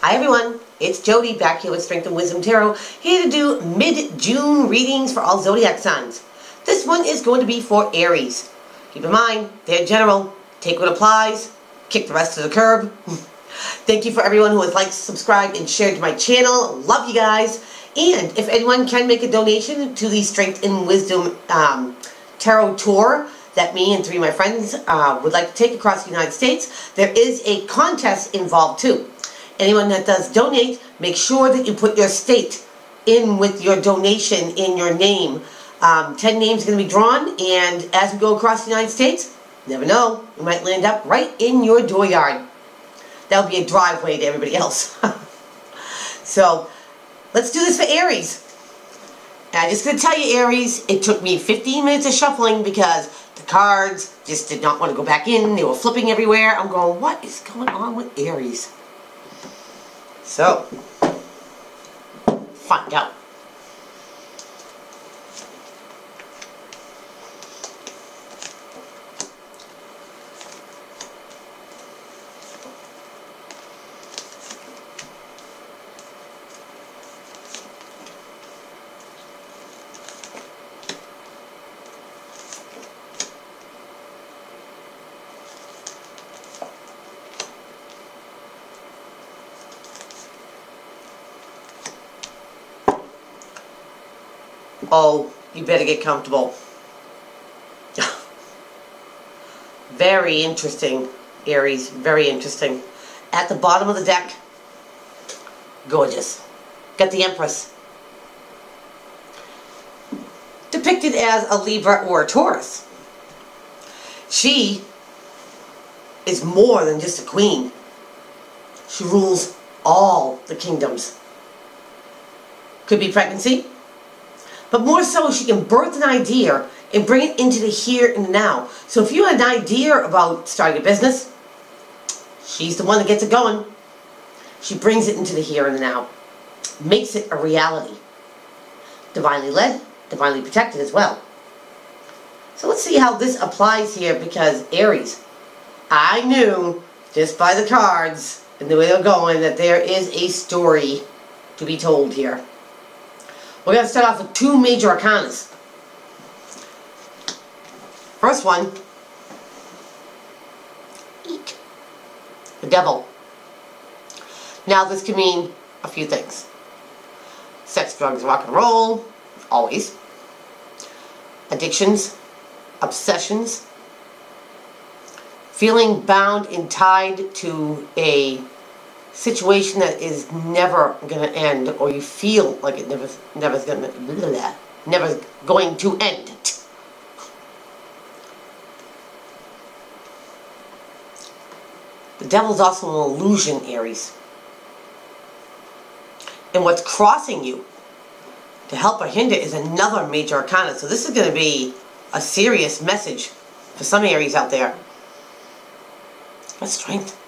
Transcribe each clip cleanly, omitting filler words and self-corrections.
Hi everyone, it's Jody back here with Strength and Wisdom Tarot, here to do mid-June readings for all zodiac signs. This one is going to be for Aries. Keep in mind, they're general. Take what applies, kick the rest to the curb. Thank you for everyone who has liked, subscribed, and shared my channel. Love you guys. And if anyone can make a donation to the Strength and Wisdom Tarot Tour that me and 3 of my friends would like to take across the United States, there is a contest involved too. Anyone that does donate, make sure that you put your state in with your donation in your name. 10 names are going to be drawn, and as we go across the United States, never know, you might land up right in your dooryard. That'll be a driveway to everybody else. So, let's do this for Aries. And I'm just going to tell you, Aries, it took me 15 minutes of shuffling because the cards just did not want to go back in. They were flipping everywhere. I'm going, what is going on with Aries? So, find out. Oh, you better get comfortable. Very interesting, Aries. Very interesting. At the bottom of the deck, gorgeous. Got the Empress. Depicted as a Libra or a Taurus. She is more than just a queen. She rules all the kingdoms. Could be pregnancy. But more so, she can birth an idea and bring it into the here and now. So if you had an idea about starting a business, she's the one that gets it going. She brings it into the here and the now. Makes it a reality. Divinely led, divinely protected as well. So let's see how this applies here, because Aries, I knew just by the cards and the way they're going that there is a story to be told here. We're going to start off with 2 major arcanas. First one, eek, the Devil. Now this can mean a few things. Sex, drugs, rock and roll, always. Addictions, obsessions, feeling bound and tied to a situation that is never going to end, or you feel like it never going to end. The Devil's also an illusion, Aries. And what's crossing you to help or hinder is another major arcana. So this is going to be a serious message for some Aries out there. Got Strength.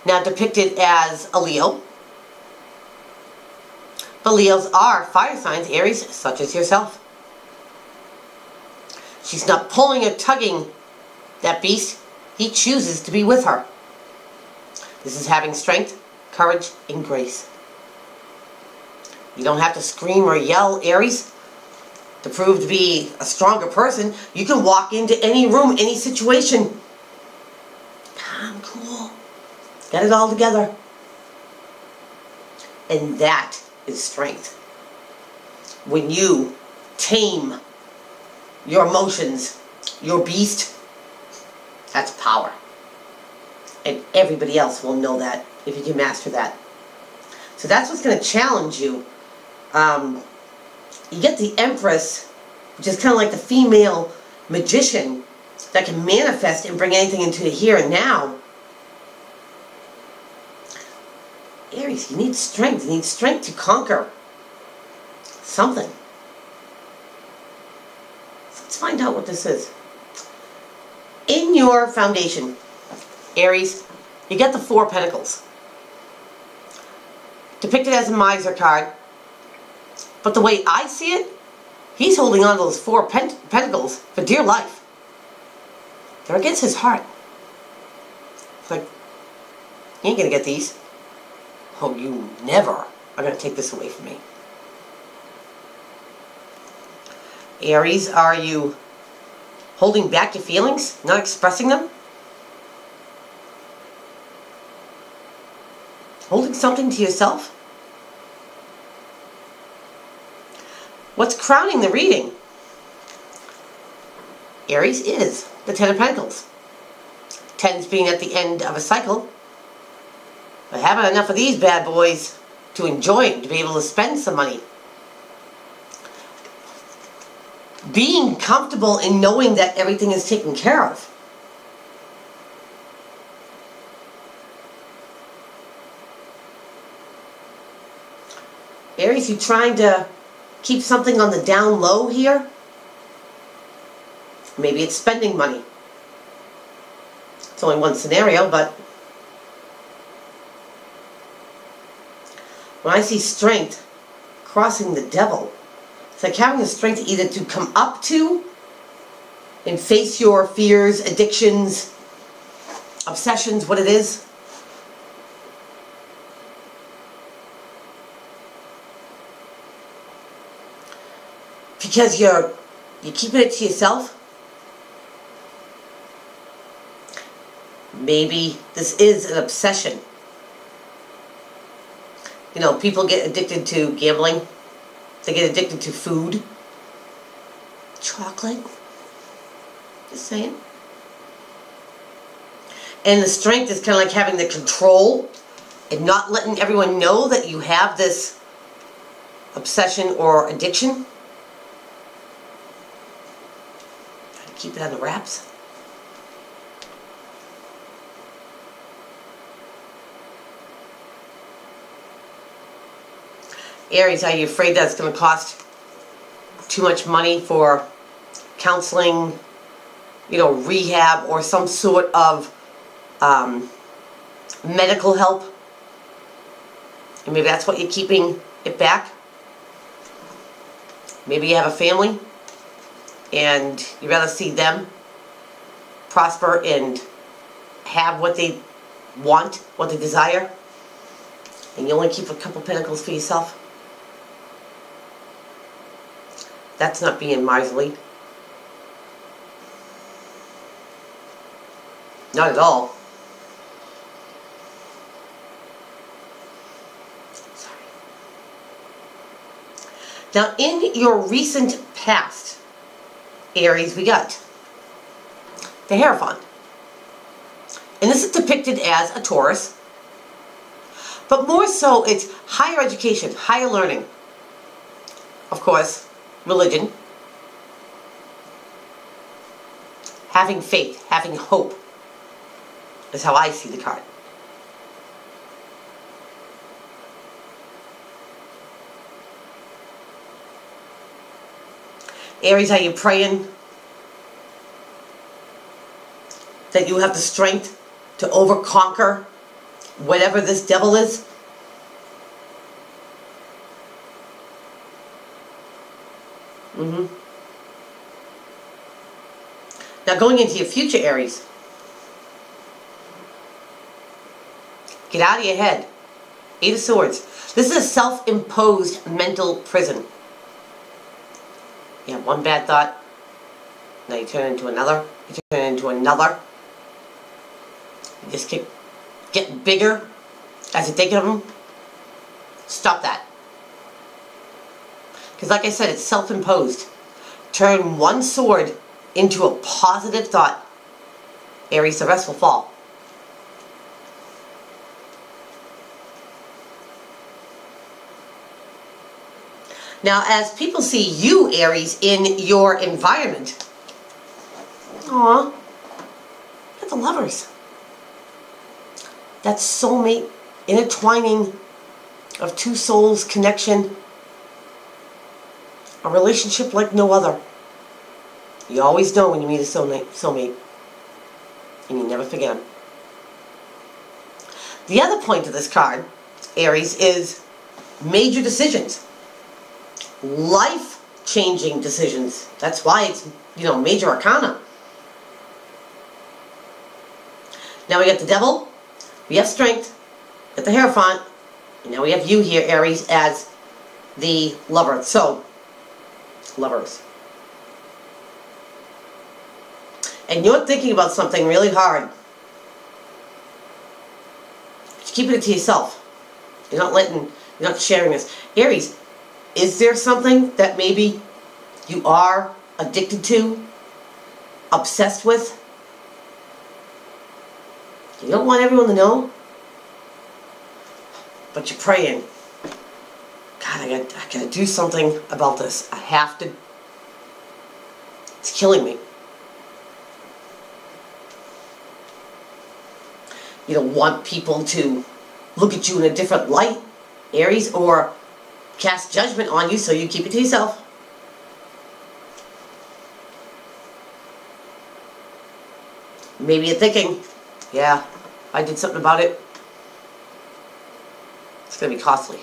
Now depicted as a Leo. But Leos are fire signs, Aries, such as yourself. She's not pulling or tugging that beast. He chooses to be with her. This is having strength, courage, and grace. You don't have to scream or yell, Aries, to prove to be a stronger person. You can walk into any room, any situation. Calm, cool. Get it all together. And that is strength. When you tame your emotions, your beast, that's power. And everybody else will know that if you can master that. So that's what's going to challenge you. You get the Empress, which is kind of like the female magician that can manifest and bring anything into the here and now. Aries, you need strength. You need strength to conquer something. So let's find out what this is. In your foundation, Aries, you get the 4 Pentacles. Depicted as a miser card. But the way I see it, he's holding on to those 4 pentacles for dear life. They're against his heart. It's like, You ain't gonna get these. Oh, you never are gonna take this away from me. Aries, are you holding back your feelings? Not expressing them? Holding something to yourself? What's crowning the reading? Aries is the Ten of Pentacles. Tens being at the end of a cycle. But having enough of these bad boys to enjoy, to be able to spend some money. Being comfortable in knowing that everything is taken care of. Aries, you trying to keep something on the down low here? Maybe it's spending money. It's only one scenario, but when I see strength crossing the devil, it's like having the strength either to come up to and face your fears, addictions, obsessions, what it is. Because you're keeping it to yourself. Maybe this is an obsession. You know, people get addicted to gambling. They get addicted to food. Chocolate. Just saying. And the strength is kind of like having the control and not letting everyone know that you have this obsession or addiction. Try to keep it on the wraps. Aries, are you afraid that it's going to cost too much money for counseling, you know, rehab, or some sort of medical help? And maybe that's what you're keeping it back. Maybe you have a family and you'd rather see them prosper and have what they want, what they desire, and you only keep a couple pentacles for yourself. That's not being miserly. Not at all. Sorry. Now, in your recent past, Aries, we got the Hierophant. And this is depicted as a Taurus. But more so, it's higher education, higher learning. Of course, religion, having faith, having hope, is how I see the card. Aries, are you praying that you have the strength to overconquer whatever this devil is? Now, going into your future, Aries, get out of your head. Eight of Swords. This is a self-imposed mental prison. You have one bad thought, now you turn into another, you turn into another. You just keep getting bigger as you think of them. Stop that. Because like I said, it's self-imposed. Turn one sword into a positive thought. Aries, the rest will fall. Now, as people see you, Aries, in your environment, aw, you're the Lovers. That soulmate intertwining of two souls connection. A relationship like no other. You always know when you meet a soulmate. And you never forget them. The other point of this card, Aries, is major decisions. Life-changing decisions. That's why it's, you know, major arcana. Now we got the Devil. We have strength at the Hierophant, and now we have you here, Aries, as the lover. So, lovers. And you're thinking about something really hard. You're keeping it to yourself. You're not sharing this. Aries, is there something that maybe you are addicted to, obsessed with? You don't want everyone to know, but you're praying. God, I gotta do something about this. I have to. It's killing me. You don't want people to look at you in a different light, Aries, or cast judgment on you, so you keep it to yourself. Maybe you're thinking, yeah, I did something about it. It's going to be costly.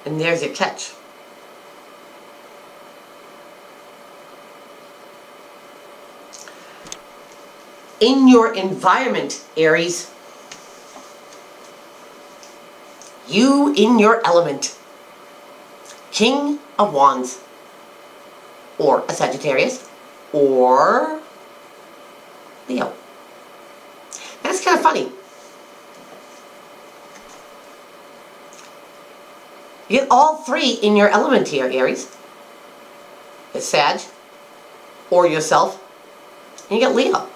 And there's your catch. In your environment, Aries, you in your element, King of Wands, or a Sagittarius, or Leo. That's kind of funny. You get all three in your element here, Aries. It's Sag, or yourself, and you get Leo.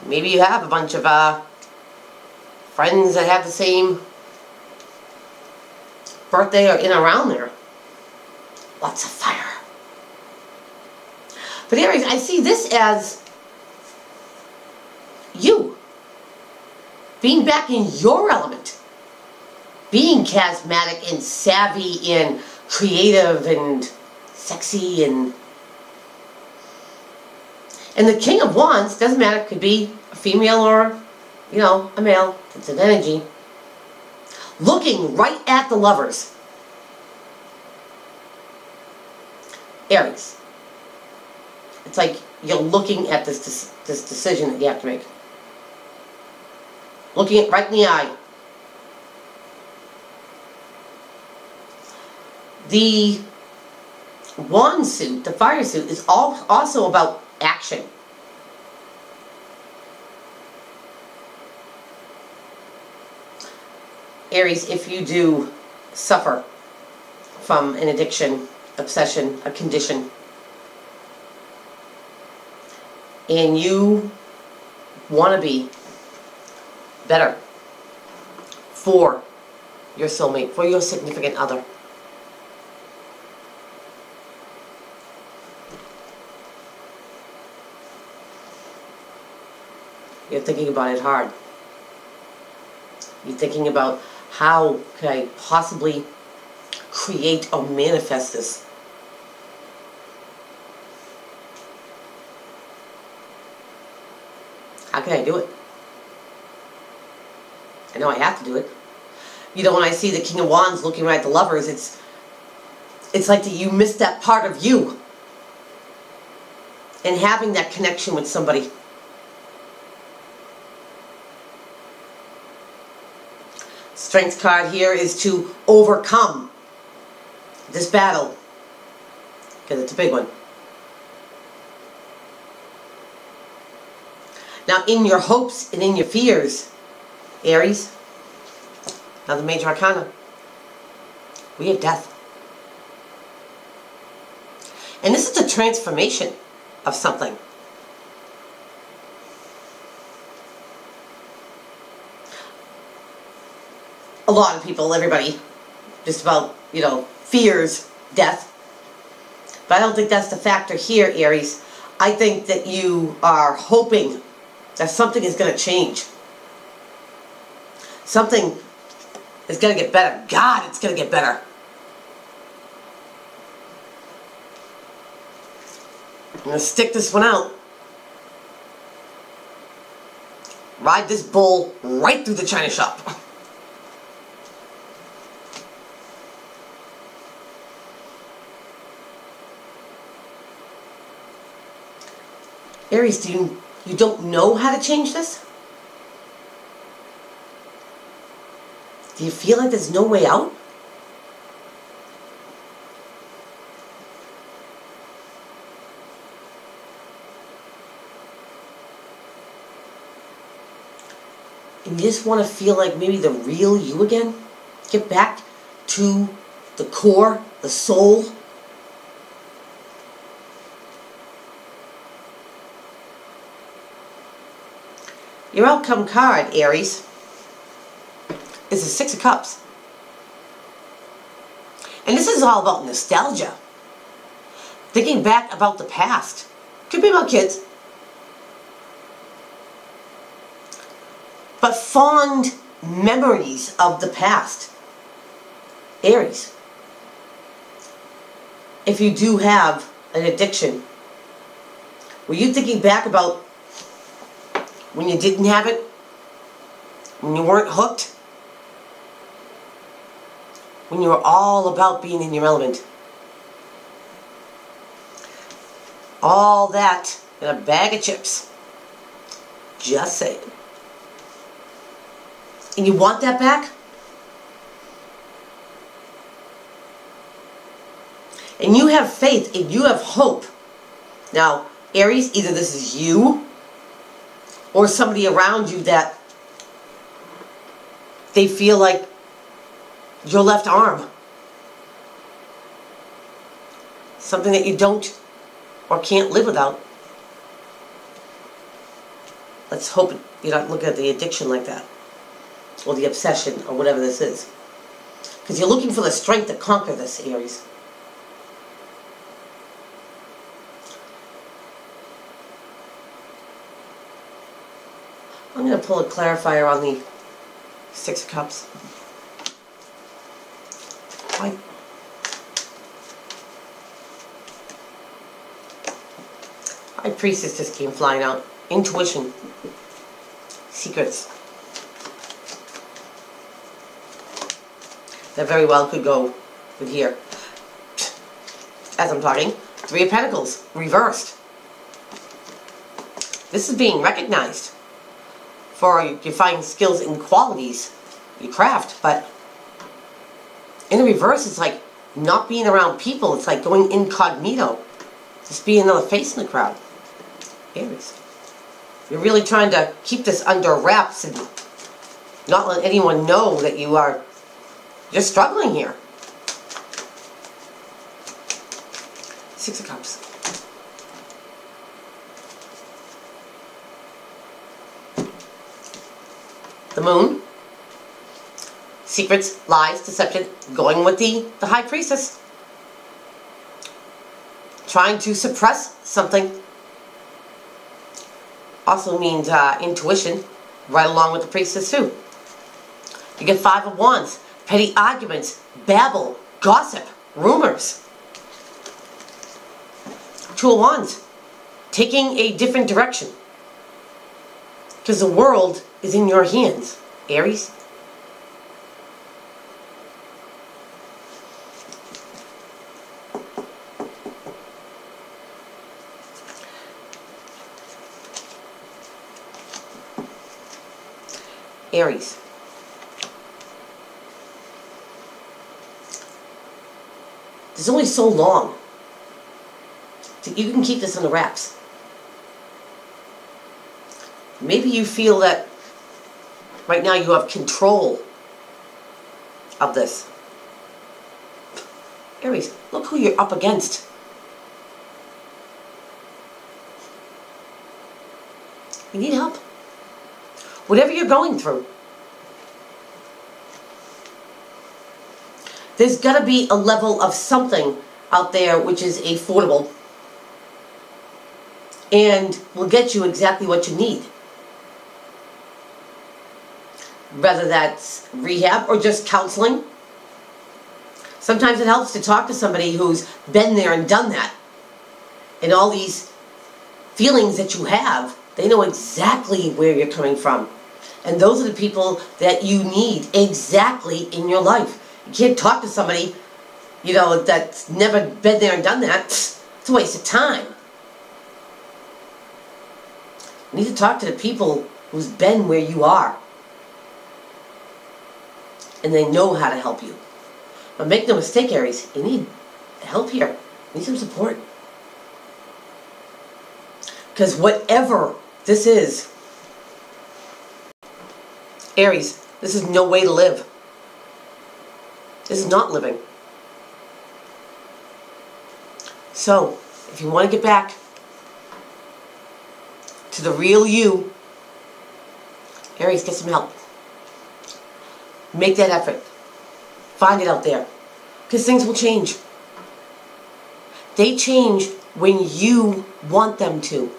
Maybe you have a bunch of friends that have the same birthday or in around there. Lots of fire. But Aries, I see this as you being back in your element. Being charismatic and savvy and creative and sexy and the King of Wands, doesn't matter, could be a female or, you know, a male. It's an energy. Looking right at the lovers. Aries. It's like you're looking at this decision that you have to make. Looking it right in the eye. The wand suit, the fire suit, is also about action. Aries, if you do suffer from an addiction, obsession, a condition, and you want to be better for your soulmate, for your significant other, you're thinking about it hard. You're thinking about, how could I possibly create or manifest this? How can I do it? I know I have to do it. You know, when I see the King of Wands looking right at the lovers, it's like that you missed that part of you. And having that connection with somebody. Strength card here is to overcome this battle, because it's a big one. Now, in your hopes and in your fears, Aries, now the major arcana, we have death. And this is the transformation of something. A lot of people, everybody, just about, you know, fears death. But I don't think that's the factor here, Aries. I think that you are hoping that something is going to change. Something is going to get better. God, it's going to get better. I'm going to stick this one out. Ride this bull right through the china shop. Aries, you don't know how to change this? Do you feel like there's no way out? And you just want to feel like maybe the real you again? Get back to the core, the soul. Your outcome card, Aries, is the Six of Cups. And this is all about nostalgia. Thinking back about the past. Could be about kids. But fond memories of the past. Aries, if you do have an addiction, were you thinking back about when you didn't have it? When you weren't hooked? When you were all about being in your element? All that in a bag of chips. Just saying. And you want that back? And you have faith and you have hope. Now, Aries, either this is you or somebody around you that they feel like your left arm. Something that you don't or can't live without. Let's hope you're not looking at the addiction like that. Or the obsession, or whatever this is. Because you're looking for the strength to conquer this, Aries. I'm going to pull a clarifier on the Six of Cups. Why? High Priestess just came flying out. Intuition. Secrets. That very well could go with here. As I'm talking, Three of Pentacles, reversed. This is being recognized for your fine skills and qualities, your craft, but in the reverse, it's like not being around people. It's like going incognito. Just being another face in the crowd. Aries. You're really trying to keep this under wraps and not let anyone know that you're struggling here. Six of Cups. The Moon. Secrets, lies, deception. Going with the High Priestess. Trying to suppress something. Also means intuition. Right along with the Priestess too. You get Five of Wands. Petty arguments. Babble. Gossip. Rumors. Two of Wands. Taking a different direction. Because the world is in your hands, Aries. Aries. There's only so long that you can keep this under wraps. Maybe you feel that right now you have control of this. Aries, look who you're up against. You need help. Whatever you're going through, there's got to be a level of something out there which is affordable and will get you exactly what you need. Whether that's rehab or just counseling. Sometimes it helps to talk to somebody who's been there and done that. And all these feelings that you have, they know exactly where you're coming from. And those are the people that you need exactly in your life. You can't talk to somebody, that's never been there and done that. It's a waste of time. You need to talk to the people who's been where you are. And they know how to help you. But make no mistake, Aries, you need help here. You need some support. Because whatever this is, Aries, this is no way to live. This is not living. So, if you want to get back to the real you, Aries, get some help. Make that effort. Find it out there. Because things will change. They change when you want them to.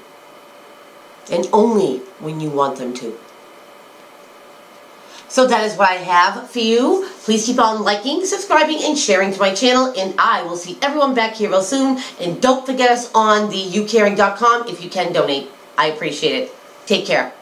And only when you want them to. So that is what I have for you. Please keep on liking, subscribing, and sharing to my channel. And I will see everyone back here real soon. And don't forget us on the youcaring.com if you can donate. I appreciate it. Take care.